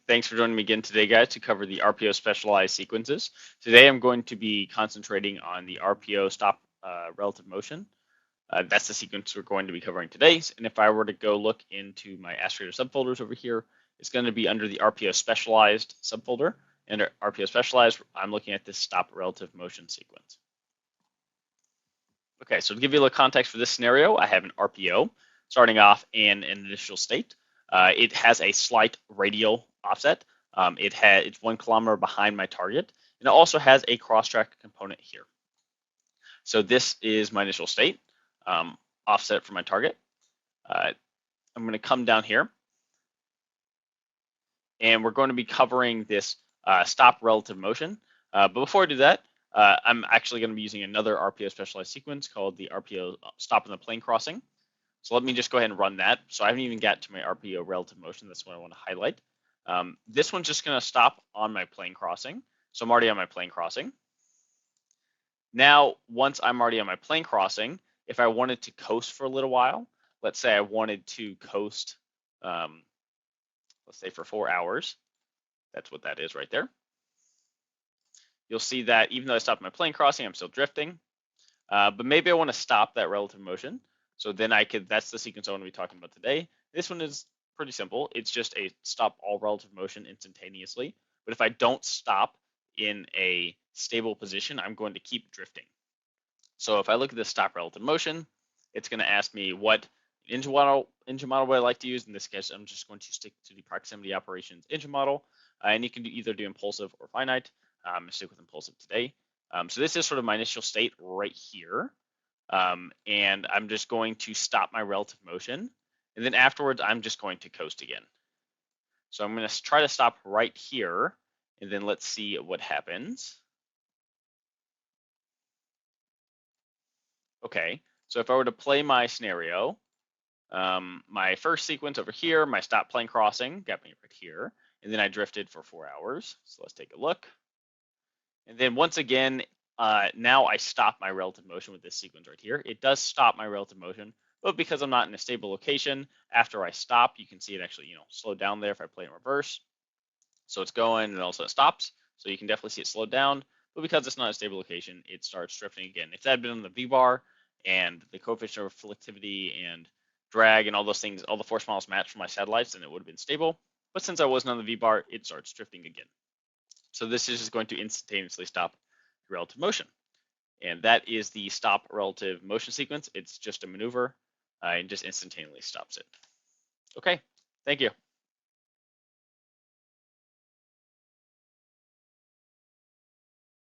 Thanks for joining me again today, guys, to cover the RPO specialized sequences. Today I'm going to be concentrating on the RPO stop relative motion. That's the sequence we're going to be covering today. And if I were to go look into my Astrator subfolders over here, it's going to be under the RPO specialized subfolder. Under RPO specialized, I'm looking at this stop relative motion sequence. Okay, so to give you a little context for this scenario, I have an RPO starting off in an initial state. It has a slight radial offset. It's 1 kilometer behind my target, and it also has a cross-track component here. So this is my initial state, offset from my target. I'm going to come down here, and we're going to be covering this stop relative motion. But before I do that, I'm actually going to be using another RPO specialized sequence called the RPO stop in the plane crossing. So let me just go ahead and run that. So I haven't even got to my RPO relative motion. That's what I want to highlight. This one's just going to stop on my plane crossing. So I'm already on my plane crossing. Now, once I'm already on my plane crossing, if I wanted to coast for a little while, let's say I wanted to coast, let's say for 4 hours, that's what that is right there. You'll see that even though I stopped my plane crossing, I'm still drifting. But maybe I want to stop that relative motion. So then that's the sequence I want to be talking about today. This one is pretty simple. It's just a stop all relative motion instantaneously. But if I don't stop in a stable position, I'm going to keep drifting. So if I look at the stop relative motion, it's going to ask me what engine model would I like to use. In this case, I'm just going to stick to the proximity operations engine model. And you can either do impulsive or finite. I'm going to stick with impulsive today. So this is sort of my initial state right here. And I'm just going to stop my relative motion. And then afterwards, I'm just going to coast again. So I'm going to try to stop right here. And then let's see what happens. Okay, so if I were to play my scenario, my first sequence over here, my stop plane crossing got me right here. And then I drifted for 4 hours. So let's take a look. And then once again, now I stop my relative motion with this sequence right here. It does stop my relative motion, but because I'm not in a stable location, after I stop, you can see it actually, slowed down there if I play in reverse. So it's going and also it stops. So you can definitely see it slowed down, but because it's not a stable location, it starts drifting again. If that had been on the V-bar and the coefficient of reflectivity and drag and all those things, all the force models matched for my satellites, then it would have been stable. But since I wasn't on the V-bar, it starts drifting again. So this is just going to instantaneously stop relative motion. And that is the stop relative motion sequence. It's just a maneuver and just instantaneously stops it. Okay, thank you.